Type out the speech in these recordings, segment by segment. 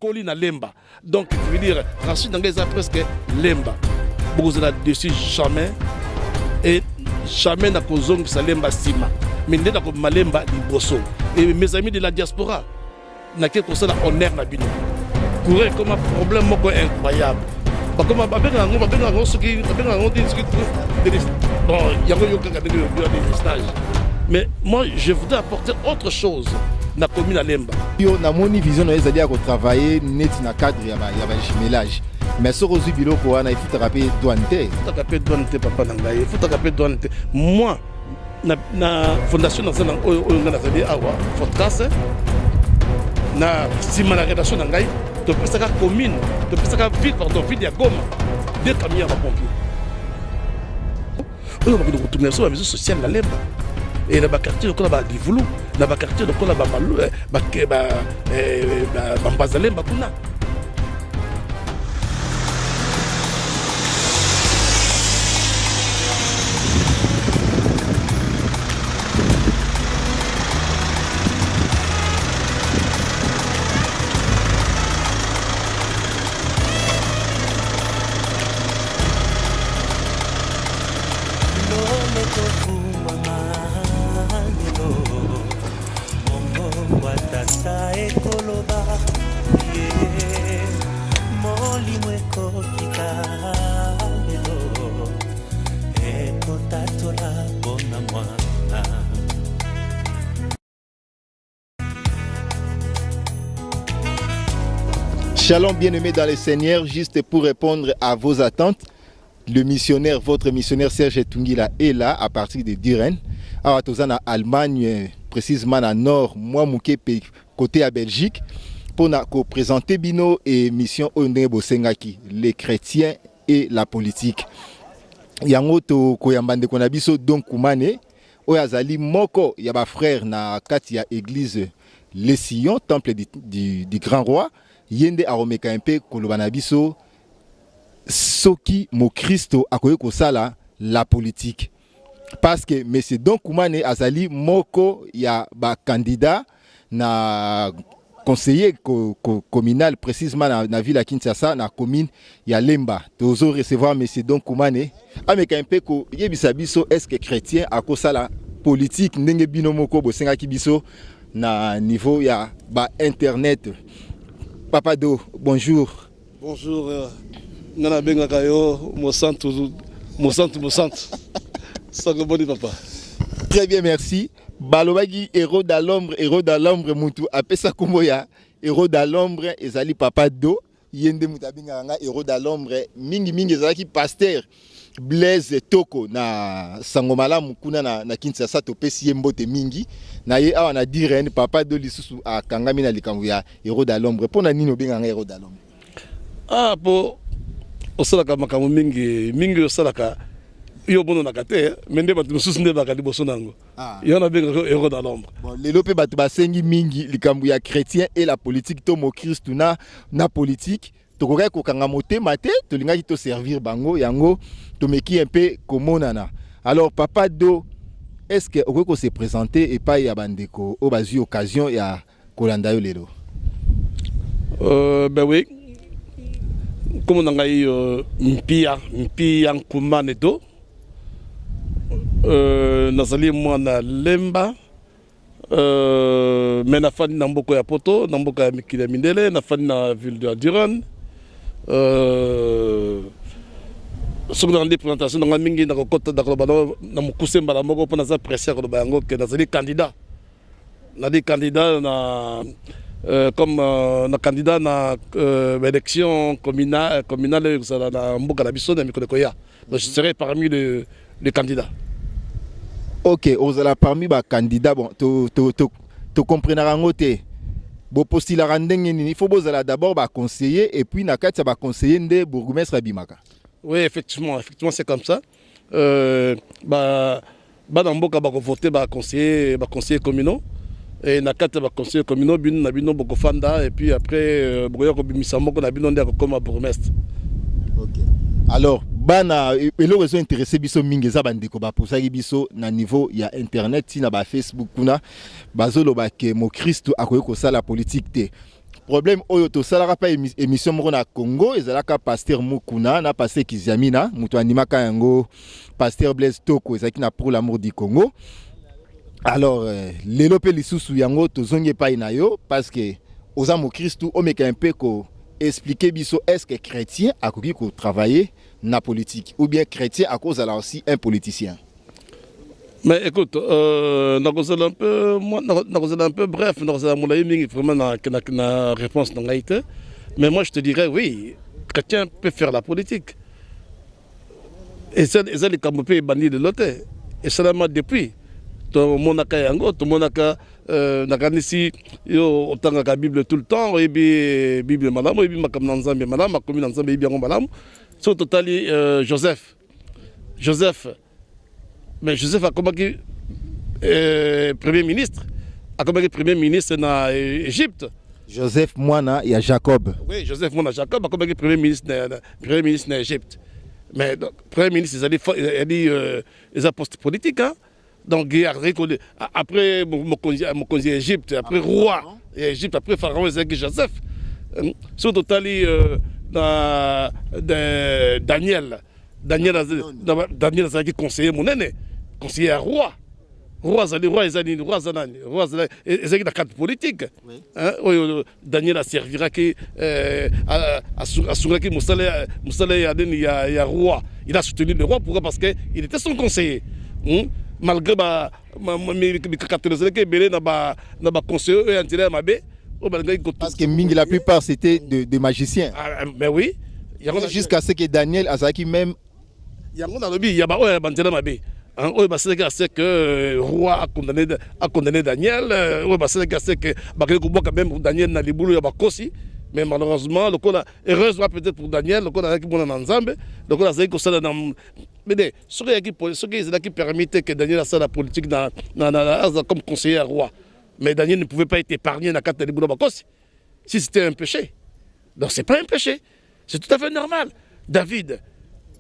Koli na lemba. Donc, je veux dire, racine dans les presque lemba. Vous êtes dessus jamais. Et jamais n'a causé que ça lemba sima. Mais n'est pas comme malemba liboso. Et mes amis de la diaspora, n'a qu'à cause de l'honneur na bino. Courir comme un problème incroyable. Comme un babé dans des stages. Mais moi, je voudrais apporter autre chose dans la commune à Lemba. Yo na moni vision na ezali à travailler net na cadre ya ba jumelage. Mais ce rosu bilo ko na il faut taper douanté. Il faut taper douanté papa nangaye. Il faut taper douanté. Moi na fondation na zana on a zali awa Fortcasse na sima la rédaction nangaye to pesaka commune, to pesaka ville pardon ville ya Goma. Deux camions à pompier. On va retourner sur la maison sociale na Lemba. Et dans le quartier, on a des voulous. Dans le quartier, on a des malou, Bambazalem, Bakuna. Shalom bien-aimés dans le Seigneur, juste pour répondre à vos attentes, le missionnaire, votre missionnaire Serge Tungila est là à partir de Duren. Alors, en Allemagne, précisément à nord, moi, Mouké, côté à Belgique, pour nous présenter Bino et mission Ondebo Sengaki, les chrétiens et la politique. Yango to koyambande konabiso don kumane, oyazali moko yaba frère na kati ya église Les Sillons, temple du Grand Roi. Yende aromeka un peu kolobana biso soki mo Christo akoye kosala la politique parce que monsieur Don Koumane azali moko ya ba candidat na conseiller communal précisément na ville à Kinshasa na commune ya Lemba tozo recevoir monsieur Don Koumane ameka un peu ko yebisa biso est-ce que chrétien akosala politique ndenge bino moko bosenga ki biso na niveau ya ba internet. Papa Do, bonjour. Bonjour. Nana benga kayo, mo santo. Sagoboni papa. Très bien, merci. Balobagi héros dans l'ombre mutu apesa kumoya héros dans l'ombre ezali Papa Do yende mutabinga nga héros dans l'ombre mingi ezalaki pasteur Blaise Toko na Sangomala mukuna na Kinshasa topesi mbote mingi na ye awa na Diren Papa Do lisusu akangami na likambo ya héros dans l'ombre pona nini obenga nga héros dans l'ombre. Ah po osalaka makambo mingi osalaka yo bono na kate mende batu mususu nde bakali boso nango yo na benga héros dans l'ombre. Bon lelo pe batu basengi mingi likambo ya chrétien et la politique to mo Christ na politique tokokai kokanga motema te tolingaki to servir bango yango tomeki un peu komonana. Alors Papa Do, est-ce que vous se présenter et pas ya bandeko o bazu occasion ya kolanda yo lelo? Ben oui. Comme on a eu mpia Nkumane Do. Nazali moi na Lemba. Mais na fani na mboko ya poto, na mboko ya mikili mindele, na fani na ville de Duran. Ce qu'on a dit présentation dans la mingi na kokota da kolobano na mukuse mbala moko pona za presser koloba yango ke nazali candidat. Na di candidat na comme na candidat na élection communale na mboka na biso na mikolo koya. Donc je serai parmi les candidats. OK, vous allez parmi les candidats bon to comprendre ngote. Bo postila randenge nini il faut d'abord ba conseiller et puis na kati ba conseiller nde bourgmestre Bimaka. Oui, effectivement c'est comme ça. Ba dans mboka ba voter ba conseiller communaux et na kati ba conseiller communaux bin na bino boko fanda et puis après boya ko bimisa moko na bino nde comme bourgmestre. OK. Alors bana elo réseau intéressé biso mingi za bandeko ba posaki biso na niveau ya internet si na ba Facebook kuna bazolo ba ke mo Christ akoye ko sala politique te problème oyo tosalaka pa émission moko na Congo ezalaka pasteur Mukuna na pasteur Kiziamina mutu animaka yango pasteur Blaise Toko ezaki na pour l'amour du Congo. Alors lelo pe lisusu yango tozongi pa na yo parce que oza mo Christu omeka un peu ko expliquer biso est-ce que chrétien akoki ko travailler na politique ou bien chrétien à cause là aussi un politicien. Mais écoute, un peu bref, vraiment na réponse dans l'Haïti. Mais moi je te dirais oui, chrétien peut faire la politique. Et ça les camopés bannis de l'autre. Et seulement depuis, tout le monde a yango, tout le monde a nakanisi yo otanga ka Bible tout le temps, et puis Bible madame, et puis makam nanzambe madame, ma commune nanzambe et bien madame. Sur total Joseph. Mais Joseph a combattu Premier ministre. A combattu Premier ministre en Égypte. Joseph Moana et Jacob. Oui, Joseph Moana Jacob a combattu Premier ministre en Égypte. Mais le Premier ministre, il a dit les postes politiques. Hein? Donc, après mon conseiller Égypte, après roi Égypte, après Pharaon, c'est Joseph. Sur total, Daniel a été conseiller mon aîné, conseiller à roi. Roi, ils ont la carte politique. Daniel a servira qui roi. Il a soutenu le roi pourquoi? Parce qu'il était son conseiller. Malgré parce que Mingi, la plupart c'était des magiciens. Mais oui. Jusqu'à ce que Daniel Azaki même. C'est que le roi a condamné Daniel. C'est que même Daniel n'a pas. Mais malheureusement, heureusement peut-être pour Daniel, le a qui permettait que Daniel a la politique comme conseiller roi. Mais Daniel ne pouvait pas être épargné dans la carte de Bakosi si c'était un péché. Donc ce n'est pas un péché. C'est tout à fait normal. David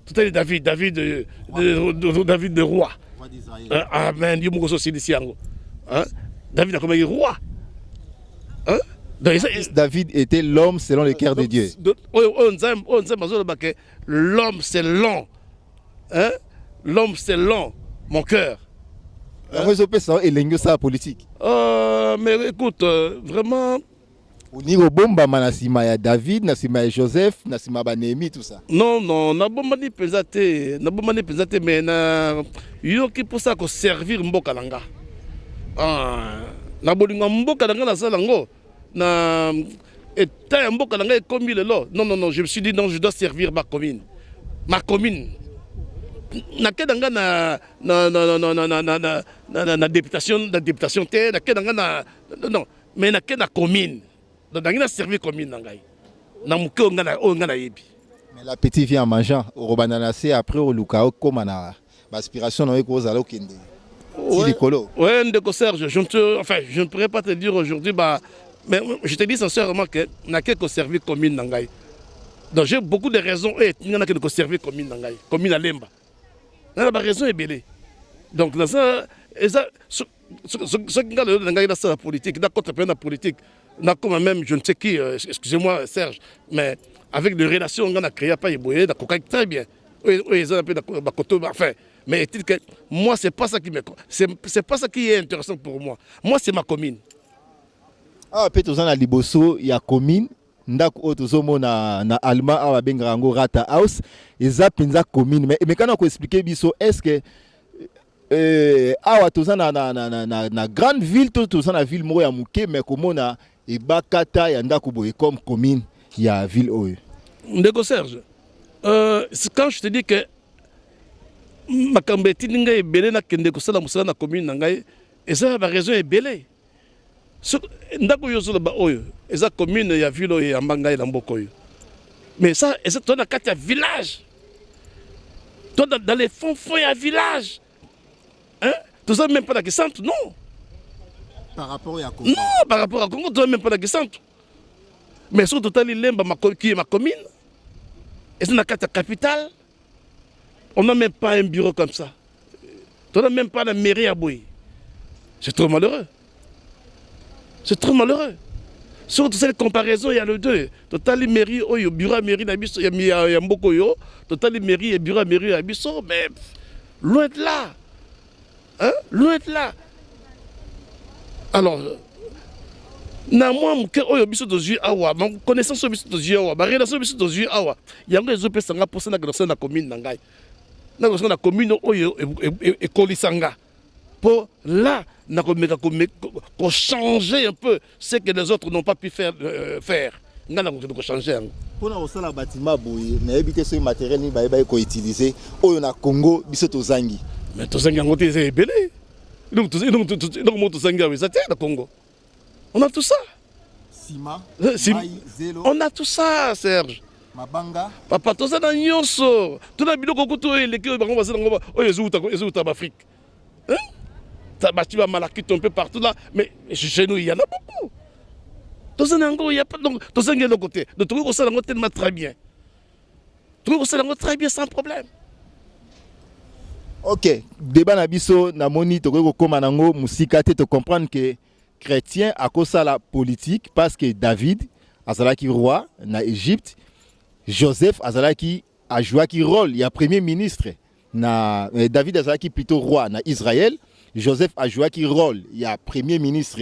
de roi. Amen. David a comme roi. Hein? David était l'homme selon le cœur de Dieu. L'homme c'est long. Hein? L'homme c'est long. Mon cœur. Politique. Mais écoute, vraiment. Au bomba manasima ya David, nasima ya Joseph, nasima ba Néhémie tout ça. Non, na bomba ni pesate, mais na yo qui pour ça ko servir mboka langa. Na bolinga mboka langa na salango na eta mboka langa ekomi lelo. Non, je me suis dit non, je dois servir ma commune. Ma commune. Na kedanga na députation te, na kedanga na non, mais na kedanga commune. Donc, il a servi comme une nangai. Mais la petite vient en mangeant. Au Robananase, après au Lukao, comme on aspiration dans les causes à l'Okende. Oui, Serge, je ne pourrais pas te dire aujourd'hui, mais je te dis sincèrement que n'a qu'à servir comme une nangai. Donc j'ai beaucoup de raisons et il y en a qui servir comme une nangai, comme une alemba. La raison est belle. Donc dans ça, ce qui a la politique, d'accord, la politique. Comme même, je ne sais qui, excusez-moi Serge, mais avec des relations, on a créé pas Iboye, très bien. Enfin, mais moi, c'est pas ça qui me, c'est pas ça qui est intéressant pour moi. Moi, c'est ma commune. Ah, peut-être dans la Liboso, il y a commune. Ndako otozomo na Alma awa bengango Rata House, eza penza commune. Mais quand on expliquer biso, est-ce que awa toza na grande ville, toza na ville moko ya muke, mais comment na et Bakata et Andakouboye comme commune, il y a ville Oyo. Ndeko Serge, quand je te dis que ma kambeti ninga est belé na kende ko sala musala na commune nangai, et ça la raison est belé. Ndako yo solo ba Oyo, et ça commune il y a ville Oyo ya Mbangai na Mboko Oyo. Mais ça, et ça toi na kati ya village. Toi dans les fonds il y a village. Hein? Tout ça même pas dans centre, non. Par rapport à Congo. Non, par rapport à Congo, tu n'as même pas la centre. Mais surtout, tu as qui est ma commune. Et c'est dans la capitale. On n'a même pas un bureau comme ça. Tu n'as même pas la mairie à Bouy. C'est trop malheureux. C'est trop malheureux. Sur toutes ces comparaisons, il y a le deux. Total mairie, oh, il bureau mairie n'abisso, il y a beaucoup yo. Total mairie et bureau mairie n'abisso, mais loin de là. Hein? Loin de là. Alors, na moi muke oyo biso dozu awa, ma connaissance biso dozu awa, ma relation biso dozu awa. Yango ezope sanga posa na grosser na commune nangai. Na grosser na commune oyo e kolisanga. Pour là, na ko changer un peu ce que les autres n'ont pas pu faire. Nga na ko changer. Pour na osala bâtiment boye, na éviter ce matériel ni ba ko utiliser oyo na Congo biso tozangi. Mais tozangi ngo te ebele. Donc tout ça na Congo. On a tout ça. Ciment, zélo. On a tout ça, Serge. Mabanga. Papa, tout ça dans nyonso. Tout na biloko ko to eleki ba ngomba ngo oyo ezuta Afrique. Hein? Ça bâti va malakite un peu partout là, mais chez nous il y en a beaucoup. Tout ça il y a pas donc tout ça de l'autre côté. Donc tout ça tellement très bien. Tout ça très bien sans problème. Ok, débat na biso na moni to ko koma nango musika te comprendre que chrétien à cause de la politique parce que David azalaki roi na Égypte, Joseph azalaki a joué qui rôle, il y a premier ministre na David azalaki plutôt roi na Israël, Joseph a joué qui rôle, il y a premier ministre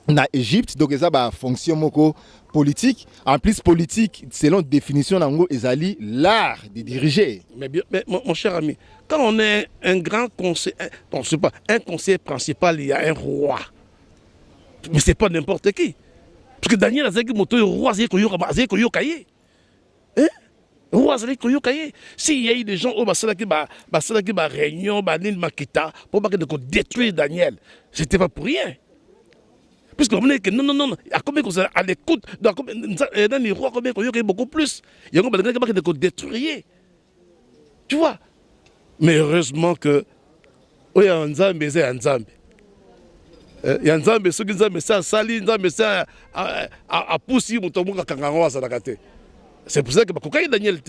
na Égypte, donc ça ba fonction moko politique, en plus politique selon définition nango ezali l'art de diriger. Mais mon cher ami, quand on est un grand conseiller, bon, c'est pas un conseiller principal, il y a un roi. Mais c'est pas n'importe qui. Parce que Daniel a dit que le roi a koyokaye. Hein? Le roi a koyokaye. S'il y a eu des gens au qui réunion, makita pour détruire Daniel, c'était pas pour rien. Puisque on est que non, à l'écoute, dans les rois, il y a beaucoup plus. Il y a des détruire. Tu vois? Mais heureusement que il y a un Nzambe, c'est un Nzambe. Il y a un Nzambe, ce qui Nzambe, c'est un sali, Nzambe, c'est un poussi, c'est pour ça que je Daniel.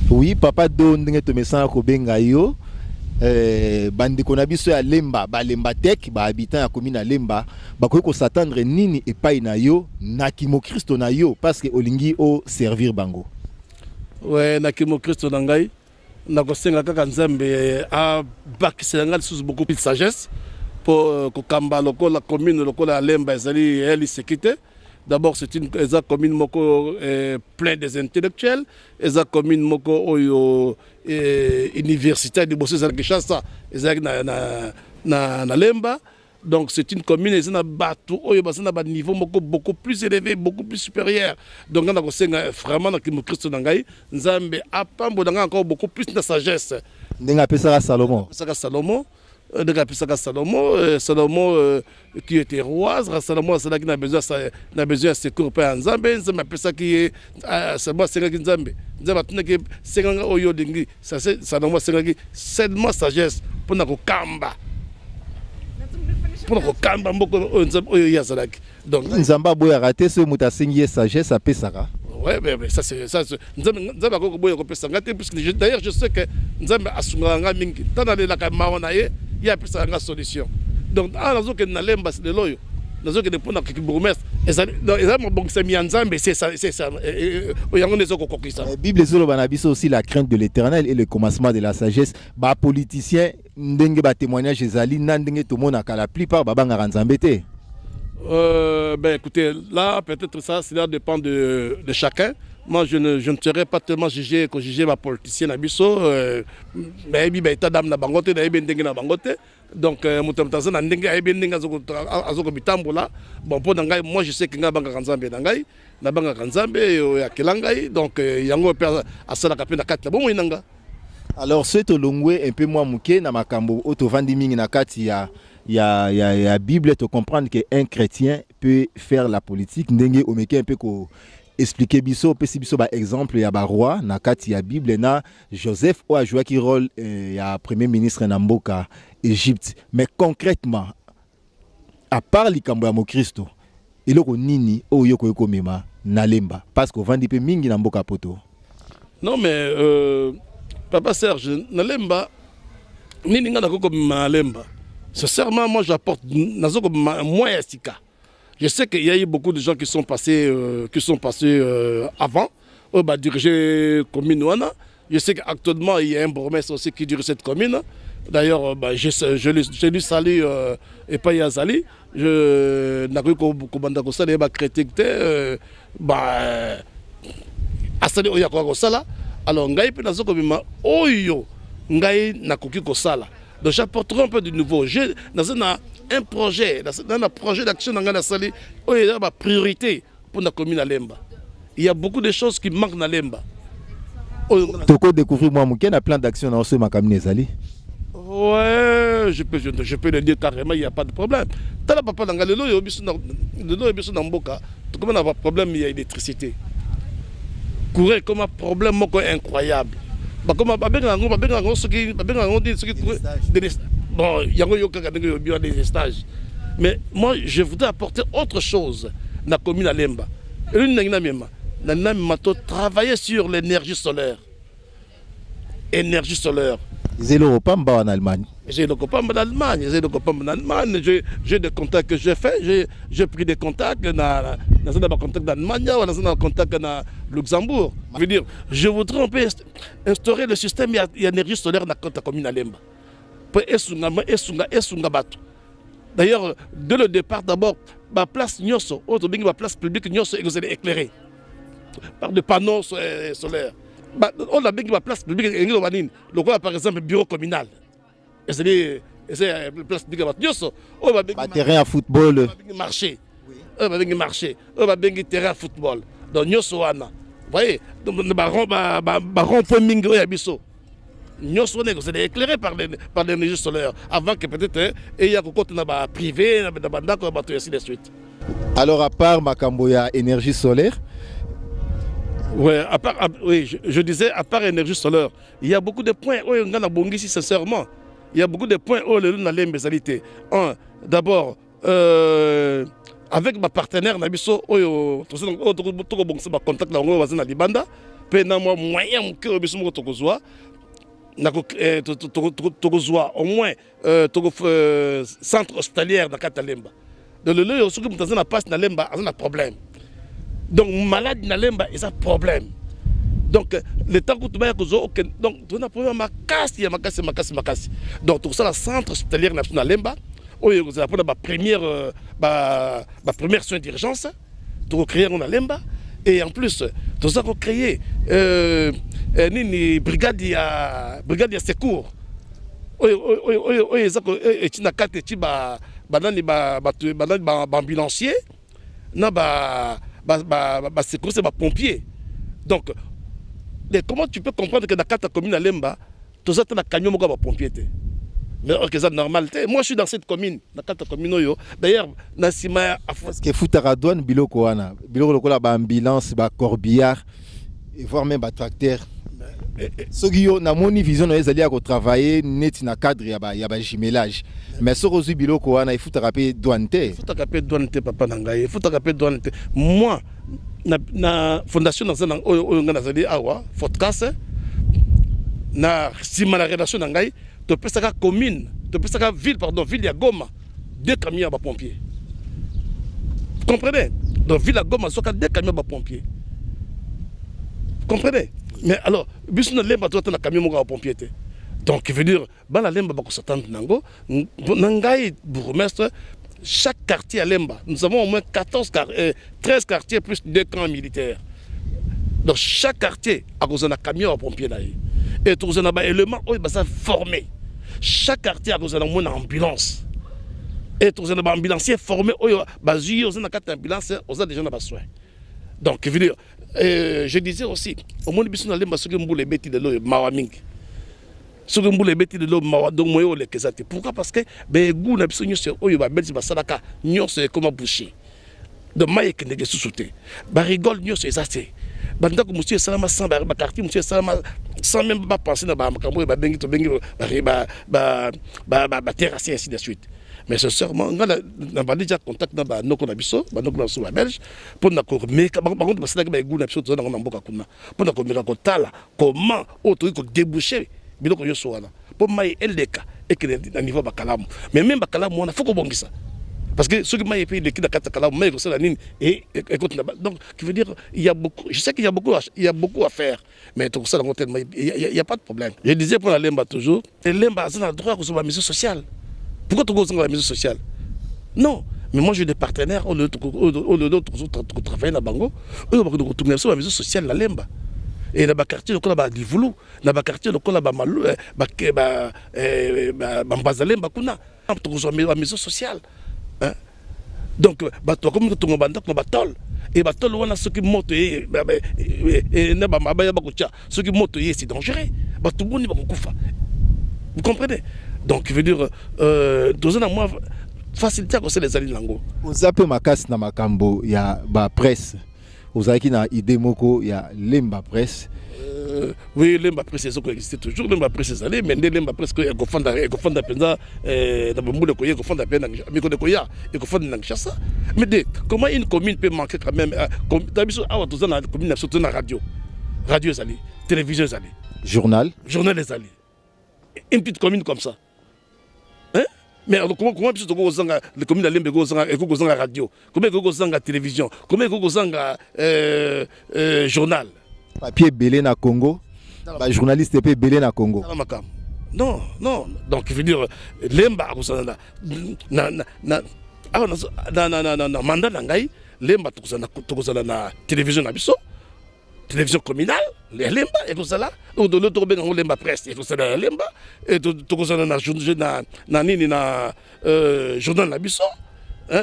Oui, papa donne un message à Benga yo. Bandeko na biso ya Lemba, ba Lemba tek, ba habitant ya commune ya Lemba, ba ko s'attendre nini epai na yo, na kimo Christo na yo parce que olingi o servir bango. Ouais, na kimo Christo na ngai. Na ko senga kaka Nzambe a bakisela ngai sous beaucoup plus de sagesse pour kokamba lokola commune lokola Lemba ezali elle sécurité. D'abord, c'est une commune moko plein des intellectuels, une commune moko oyo universitaire de Bosse Kinshasa, na Lemba. Donc c'est une commune qui a un niveau beaucoup plus élevé, beaucoup plus supérieur. Donc on a vraiment Christ Nangai, Nzambe a encore beaucoup plus de sagesse. Ndenga pesaka Salomon. Salomon. Salomon qui était roi, Salomon qui a besoin de secours pour Nzambe, Nzambe qui est seulement Nzambe. Nzambe qui est oyo dingi, Salomon qui seulement sagesse pour nous kamba. Pour nous kamba mboko oyo yazalaki. Donc Nzamba boya raté ce mutasingi sagesse à pesaka. Ouais, mais ça c'est ça. Nzamba ko boya ko pesanga puisque d'ailleurs je sais que Nzambe asunganga mingi. Tana le la kamaona ye. Il y a plus de solution. Donc, à la zone que Nalemba, c'est de l'oyo. La zone que de Pona qui bourgmestre. Et ça, c'est mis en Zambie, c'est ça. Il y a des autres qui La Bible est aussi la crainte de l'éternel et le commencement de la sagesse. Les politiciens, n'dengue ba témoignage ezali, n'dengue tout le monde la plupart, babanga ranzambete. Ben écoutez, là, peut-être ça dépend de chacun. Moi, je ne serais pas tellement jugé que juger ma politicienne à Bisso. Mais il y a dame na bangote, il y a des na bangote. Donc, mutamtazana ndenge aibe ndenge azoko bitambola. Bon, pour nangai, moi je sais que ngabanga kanzambe nangai, na banga kanzambe ya kelangai. Donc, yango per asala kapena na kati la bon inanga. Alors, c'est au longwe un peu moins mouké na makambo auto vandi mingi na kati ya Bible te comprendre que un chrétien peut faire la politique ndenge omeke un peu ko expliquer biso pesi biso ba exemple ya ba roi na kati ya Bible na Joseph o a joué qui rôle ya premier ministre na mboka Égypte. Mais concrètement à part likambo ya mo Christo eloko nini o yoko yoko mema na Lemba parce que vandi pe mingi na mboka poto. Non mais papa Serge na Lemba nini nga na koko ma Lemba. Sincèrement moi j'apporte nazoko moi esika. Je sais qu'il y a eu beaucoup de gens qui sont passés, avant, diriger commune Ouana. Je sais qu'actuellement, il y a un bourgmestre aussi qui dirige cette commune. D'ailleurs, je lui salue et pas Yazali. Je n'ai pas critiqué. Asali oya kwa kosala. Alors, ngai pe nazo komima oyo ngai nakoki kosala. Donc j'apporterai un peu de nouveau. J'ai un projet, un projet d'action dans la salle, il y a une priorité pour la commune à Lemba. Il y a beaucoup de choses qui manquent dans Lemba. Tu peux découvrir moi un plan d'action dans ce Makamine Zali. Ouais, je peux le dire carrément, il n'y a pas de problème. T'as la papa dans le lot, il y a un problème, il y a l'électricité. Courir comme un problème incroyable. Bon, il y a des stages. Mais moi, je voudrais apporter autre chose dans la commune à Lemba. Travailler sur l'énergie solaire. Énergie solaire. J'ai le repas en Allemagne. J'ai le copain en Allemagne. J'ai des contacts que j'ai fait. J'ai pris des contacts dans l'Allemagne, dans un contact dans Luxembourg. Je veux dire, je voudrais un peu instaurer le système d'énergie solaire dans la commune à Lemba. D'ailleurs, dès le départ, d'abord, la place Nyoso, la place publique Nyoso, vous allez éclairer par des panneaux solaires. On a bien la place publique, le quoi par exemple, le bureau communal. C'est la place publique Nyoso. Terrain à football. Marché. On va bien marché. On va bien terrain à football. Donc Nyoso, vous voyez, rond-point Mingo et Abisso. Nous sommes éclairés par l'énergie solaire avant que peut-être il y a un côté privé, et ainsi de suite. Alors à part Makamboya énergie solaire. Ouais, je disais à part énergie solaire, il y a beaucoup de points où on a bon ici sincèrement. Il y a beaucoup de points où on a l'imbécilité. D'abord, avec ma partenaire Nabiso, contact na Libanda, pe na moyen que biso tokozwa. Au moins centre hospitalier dans Katalemba. Donc le lieu où on a passe dans Lemba, on a un problème. Donc malade dans Lemba, il y a un problème. Donc le temps que tu vas donc tu as un problème à casser. Donc tout ça, le centre hospitalier dans Lemba, où vous avez la première soin d'urgence, tu créer dans Lemba. Et en plus, nous avons créé une brigade de secours. Ambulancier, secours, c'est pompier. Donc, comment tu peux comprendre que dans la commune à Lemba, tout ça, tu as un camion de pompier. Mais c'est normal. Moi, je suis dans cette commune, dans cette commune. D'ailleurs, Nassima parce que Foutaradouane, Biloko Wana, Biloko la ambulance, corbillard, voire même tracteur. Ce qui est dans mon vision, ils allaient travailler net dans le cadre, il y a un jumelage. Mais ce qui est Biloko Wana, il faut taper douante. Il faut taper douante, papa Nangaye. Il faut taper douante. Moi, na fondation dans un awa, Fotkas, na sima la rédaction Nangaye. Tu peux savoir commune, tu peux savoir ville, ville à Goma, 2 camions à pompiers. Vous comprenez? Donc ville à Goma, il y a 2 camions à pompiers. Vous comprenez? Mais alors, bis na lemba tu as un camion à pompiers. Donc il veut dire, la lemba va s'attendre nango, nangai bourgmestre, chaque quartier à Lemba, nous avons au moins 13 quartiers plus 2 camps militaires. Donc chaque quartier a un camion à pompiers là. Et tout ça, il y a un élément formé. Chaque quartier a une ambulance. Et tout ça, il y a un ambulancier formé. Il y a une ambulance, il y a des gens qui ont besoin. Donc, je disais aussi, au moins, il y a des gens qui ont besoin de l'eau. Ce que vous avez dit, c'est pourquoi? Parce que les gens qui ont besoin de comment boucher. De maïs qui sont sous-soutés. Ils rigolent, c'est ça. Banda ko monsieur salama sans ba quartier monsieur salama sans même pas penser na ba makambo ba bengi to bengi ba terrasse ainsi de suite. Mais sincèrement on a déjà contact na ba noko na biso ba noko na so ba belge pour na ko mais par contre parce que ba gu na biso to na mboka kuna pour na ko meka ko tala comment auto ko déboucher biloko yo so wana pour mai LDK et que na niveau ba kalamu mais même ba kalamu on a faut ko bongisa Parce que ceux qui m'ont payé les kits de Katakala, écoute, donc, qui veut dire, il y a beaucoup, je sais qu'il y a beaucoup à faire, mais tout ça, il n'y a pas de problème. Je disais pour la Lemba toujours, Lemba a le droit de la mission sociale. Pourquoi tu as la mission sociale? Non, mais moi j'ai des partenaires, au lieu de travailler dans Bango, eux, ils vont retourner sur la mission sociale, la Lemba. Et dans le quartier, il y a des Voulou, dans le quartier, il y a des Malou, Bambazalem, Bakuna, la mission sociale. Donc, comme tu as dit, batol. Et batol, on a ceux qui montent, ceux qui montent, c'est dangereux. Tout le monde va couper. Vous comprenez? Donc, je veux dire, dans un mois, facilité à cause des alliés lango. Vous avez makas na makambo, il y a la presse. Vous avez une idée moko, il y a Lemba Presse. Oui, Lemba Presse, c'est existe toujours. Lemba Presse, c'est allé, mais Lemba Presse, il y a un fonds d'appel, il y a un fonds d'appel, il y a ça. Mais comment une commune peut manquer quand même? D'habitude, la commune a surtout la radio. Radio est allée, télévision est allée. Journal. Journal est allé. Une petite commune comme ça. Hein? Mais comment les communes de la radio, comment la télévision, comment le journal? Papier belé na Congo, journaliste peut belé na Congo. Non, non. Donc, je veux dire, Lemba, mandat nangai, Lemba, na télévision nabiso, télévision communale, les Lemba, et tout ça là, ou de l'autre ben on Lemba Presse, et tout ça là, Lemba, et tout ça na journal nabiso,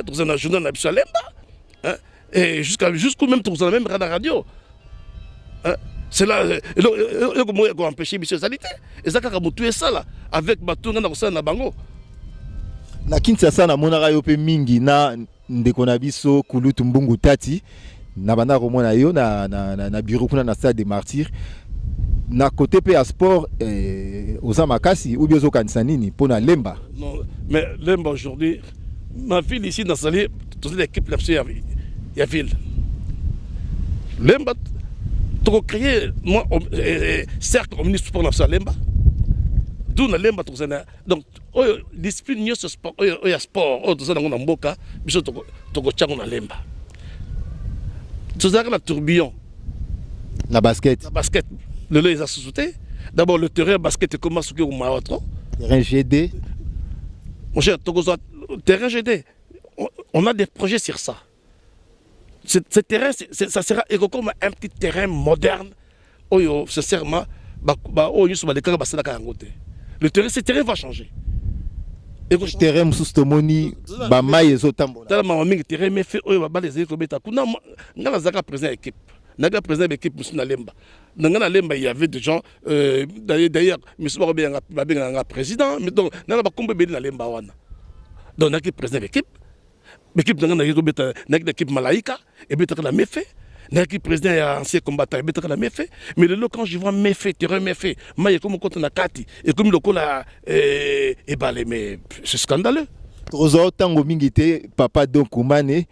tout ça na journal nabiso Lemba, et jusqu'au même tout ça même la radio. C'est là, il faut empêcher M. Salité. Et ça, quand tu es ça là, avec Batunga na Bango. Na Kinshasa, na monara yope mingi na ndekonabiso kulutu mbungu tati na banda romona yo na bureau kuna na stade des martyrs. Na côté pe sport oza makasi ou bien zo kanisa nini pour na Lemba. Non, mais Lemba aujourd'hui, ma fille ici dans Salé, toute l'équipe il y a ville. Lemba tu as créé, moi, cercle au ministre pour la Lemba. D'où la Lemba, donc, discipline, il y a sport, il y a sport, il y a Mboka, il y a Lemba. Tu as la tourbillon. La basket. La basket, le lait est associé. D'abord, le terrain basket commence au Maroc. Terrain GD. Mon cher, terrain GD, on a des projets sur ça. Ce terrain, ça sera comme un petit terrain moderne. Sincèrement, le terrain, ce terrain va changer. Le terrain, Moussoustomoni, Bamaï et Zotambo. Le terrain, mais fait, équipe. Naga président de l'équipe Moussina Lemba. Dans la Lemba, il y avait des gens, d'ailleurs, M. Barobé est président, mais donc, il y a combien de Lemba. Donc, il y a président de l'équipe. L'équipe de l'équipe Malaïka, et bien la méfait. L'équipe président est ancien combattant, et bien la méfait. Mais le quand je vois méfait, terrain méfait, moi, comme quand on a Kati, et comme le coup là, et balé, mais c'est scandaleux. Trozo tango mingite, papa Donkoumane,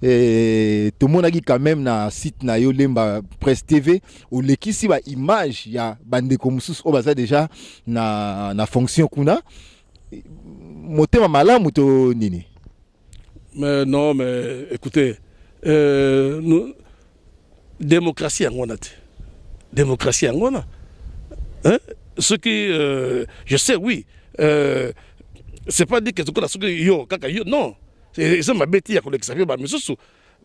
tout le monde a dit quand même na site na yo Lemba Presse TV, où l'équipe a image, il y a bande comme sous, on va déjà na fonction kuna. Moté malam ou to nini? Mais non, mais écoutez, démocratie en Ghana. Démocratie en Ghana. Hein? Ce qui, je sais, oui, c'est pas dit que ce que yo, non. C'est ma bêtise, vous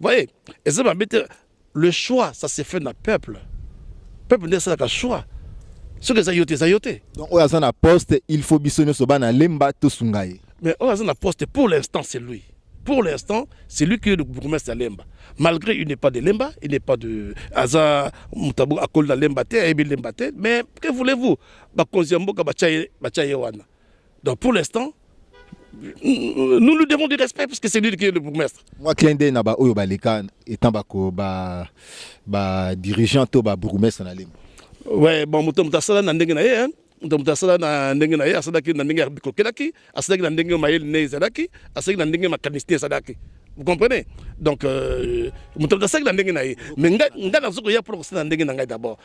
voyez, le choix, ça s'est fait dans le peuple. Le peuple n'a pas le choix. Ce que ça a yoté. Donc, on a un poste, il faut bisonner ce ban à Lemba Tosungaye. Mais on a un poste, pour l'instant, c'est lui. Pour l'instant, c'est lui qui est le bourgmestre à Lemba. Malgré il n'est pas de Lemba, il n'est pas de Aza Moutabou Akol da Lemba, mais que voulez-vous? Donc pour l'instant, nous lui devons du respect parce que c'est lui qui est le bourgmestre. Moi, Klende Naba Oyo Baleka étant dirigeant to bourgmestre na Lemba. Ouais, bon, Moutamoutasala n'a pas Moutamoutasala n'a pas Asadaki n'a pas Kokelaki, Asadaki n'a pas Maël Nezadaki, Asadaki n'a pas Makanisté Sadaki. Vous comprenez? Donc, Moutamoutasala n'a pas mais n'a pas pour ça d'abord.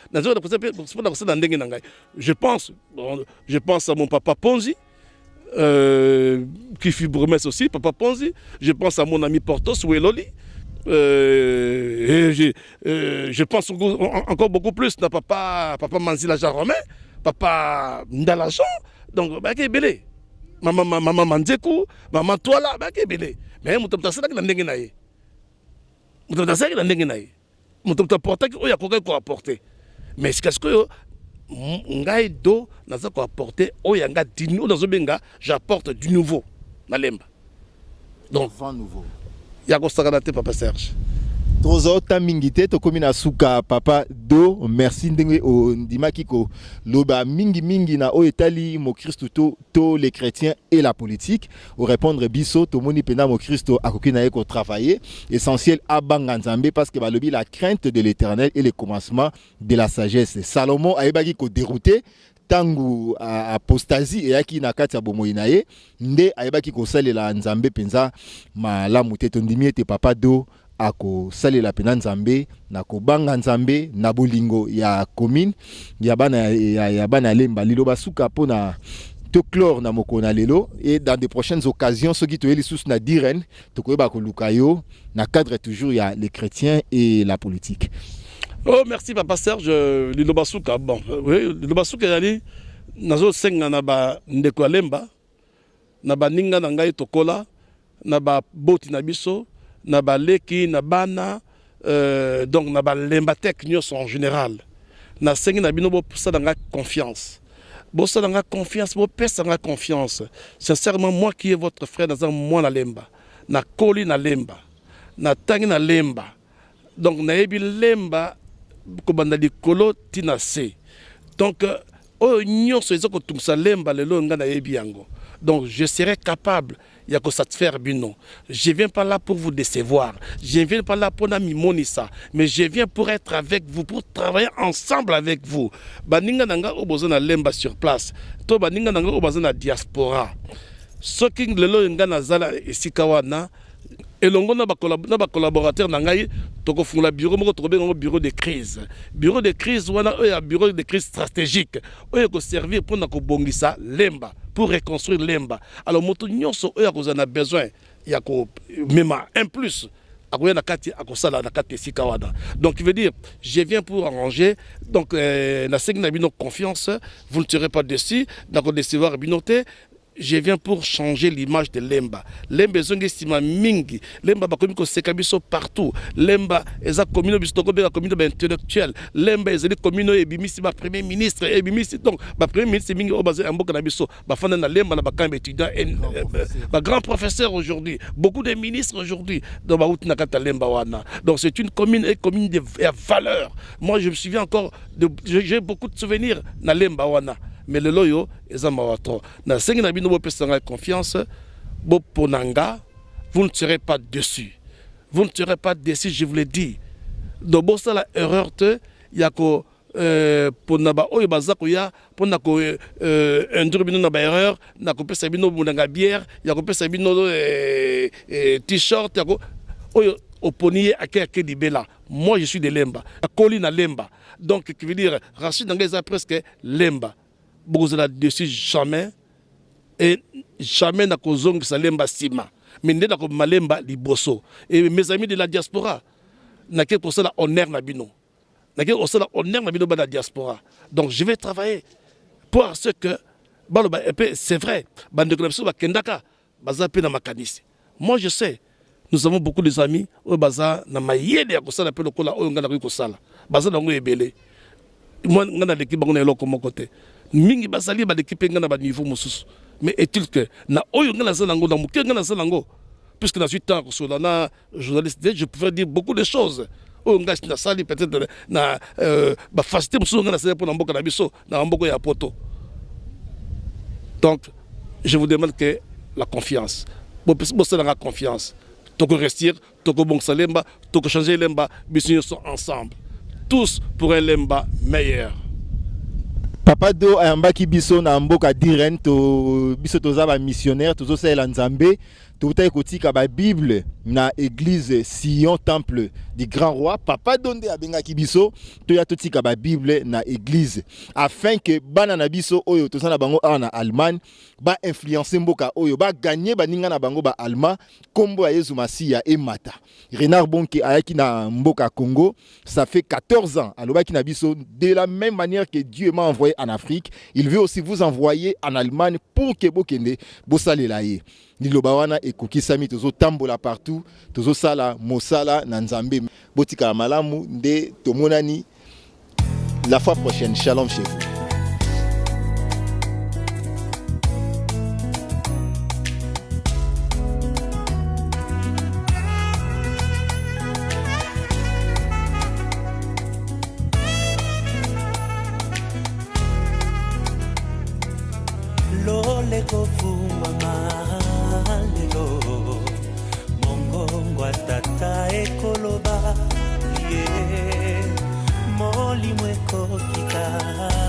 Je pense à mon papa Ponzi. qui fut bourgmestre aussi, Papa Ponzi. Je pense à mon ami Portos ou Eloli. Et je pense encore beaucoup plus à Papa Manzila Jaromé, Papa Ndalajon. Donc, bah, belé. Maman Manzekou, maman Toala, bah, belé. Mais mon top ça là qui n'a n'engagé. Mon top ça qui n'a n'engagé. Mon top porté qui a quoi apporter. Mais c'est ce que ngai do naza ko apporter oyanga dinu dans benga j'apporte du nouveau na lemba. Donc vent nouveau. Ya ko sakana te Papa Serge. Tozo tamingite to komina suka Papa Do merci ndenge o ndimaki ko loba mingi na o etali mo Christo to les chrétiens et la politique au répondre biso to moni pena mo Christo akoki na ko travailler essentiel à Banganzambe parce que balobi la crainte de l'Éternel et le commencement de la sagesse. Salomon ayebaki ko dérouter tangu apostasie eyaki na kati ya bomoi na ye nde ayebaki kosalela Nzambe penza malamu te tondimi ete Papa Do ako salela pena Nzambe na kobanga Nzambe na bolingo ya commune ya bana lemba liloba suka pona to clore na mokona lelo et dans de prochaines occasions ceux qui toyeli sous na diren to koyeba ko lukayo na cadre toujours ya les chrétiens et la politique. Oh merci Papa Serge liloba suka bon oui liloba suka yali nazo senga na ba ndeko lemba na ba ninga na ngai tokola na ba boti na biso na baleki na bana donc na balembatek nyonso en général na sengi na bino bosalanga confiance bosalanga confiance bopesanga confiance sincèrement moi qui est votre frère naza moi na lemba na koli na lemba na tangi na lemba donc nayebi lemba kobanda likolo tina se donc oyo nyonso eza kotungisa lemba lelo nga nayebi yango. Donc je serai capable de satisfaire bino. Je viens pas là pour vous décevoir. Je viens pas là pour ça. Mais je viens pour être avec vous, pour travailler ensemble avec vous. Baninga nanga obozo na lemba sur place. To baninga nanga obozo na diaspora. Ce qui lelo nga na zala esikawana elongo na ba collaborateur na ngai toko fungula bureau moko toko benga bureau de crise. Bureau de crise wana oya bureau de crise stratégique. Oya ko servir pour na ko bongisa lemba. Pour reconstruire lemba. Alors moto nyonso oya ko zana besoin ya ko mema un plus akoya na kati akosala na kati sikawana. Donc il veut dire je viens pour arranger donc na sengi na bino confiance vous ne serez pas déçus d'accord décevoir binoté. Je viens pour changer l'image de Lemba. Lemba est un mingi. Lemba est un sekabiso partout. Lemba est un communauté intellectuelle. Lemba est une communauté ebimisi ba premier ministre ebimisi donc ba premier ministre mingi obazé en boka na biso ba fana na Lemba na ba kambe étudiant ba grand professeur aujourd'hui, beaucoup de ministres aujourd'hui dans ba outi na kata Lemba wana. Donc c'est une commune de valeurs. Moi je me souviens encore j'ai beaucoup de souvenirs na Lemba wana. Mais le loyo est un marathon. Na sengi na bino bo pesanga confiance, bo ponanga, vous ne serez pas dessus. Vous ne serez pas déçus, je vous l'ai dit. Donc bo ça la erreur te yako ponaba oyo bazako ya pona ko endure bino na ba erreur, na ko pesa bino munanga bière, yako pesa bino t-shirt yako oyo oponier ake libela. Moi je suis de Lemba. Koli na Lemba. Donc qui veut dire Rachid Nangeza presque Lemba. Beaucoup de dessus jamais et jamais n'a causé que ça lemba sima mais n'est pas comme malemba liboso et mes amis de la diaspora n'a qu'à pour ça la honneur na bino n'a qu'à pour ça la honneur na bino dans la diaspora. Donc je vais travailler pour ce que c'est vrai bande de ba kendaka baza pe na makanisi. Moi je sais nous avons beaucoup de amis au baza na mayede ya kosala pe lokola oyo ngana ko kosala baza na ngo ebele moi ngana l'équipe ngana eloko mokote mingi basali ba l'équipe ngana ba niveau mosusu. Mais est-il que na oyo ngana zalango na muke ngana zalango puisque na suis temps sur la journaliste je pouvais dire beaucoup de choses oyo ngasi na sali peut-être na ba facilité mosusu ngana sala pour na mboka na biso na mboko ya poto. Donc je vous demande que la confiance bo ça la confiance toko restir toko bon salemba toko changer lemba biso sont ensemble tous pour un lemba meilleur. Papa Do ayambaki biso na mboka diren to biso toza ba missionnaire tozo sala Nzambe totali kotika ba Bible na église Sion temple du grand roi papa donde abengaki biso toya totika ba Bible na église afin que bana na biso oyo tozana bango na Allemagne ba influencer mboka oyo ba gagner baninga na bango ba allemand kombo ya Yesu Masiya e mata. Renard Bonke ayaki na mboka Congo, ça fait 14 ans alobaki na biso de la même manière que Dieu m'a envoyé en Afrique, il veut aussi vous envoyer en Allemagne pour que bokende bosalela ye. Liloba wana ekokisami tozo tambola partout, tozo sala mosala na Nzambe. Botika malamu nde tomonani la fois prochaine. Shalom chez vous. Lole kofuma malelo mongongo atata ekoloba ye moli mweko kika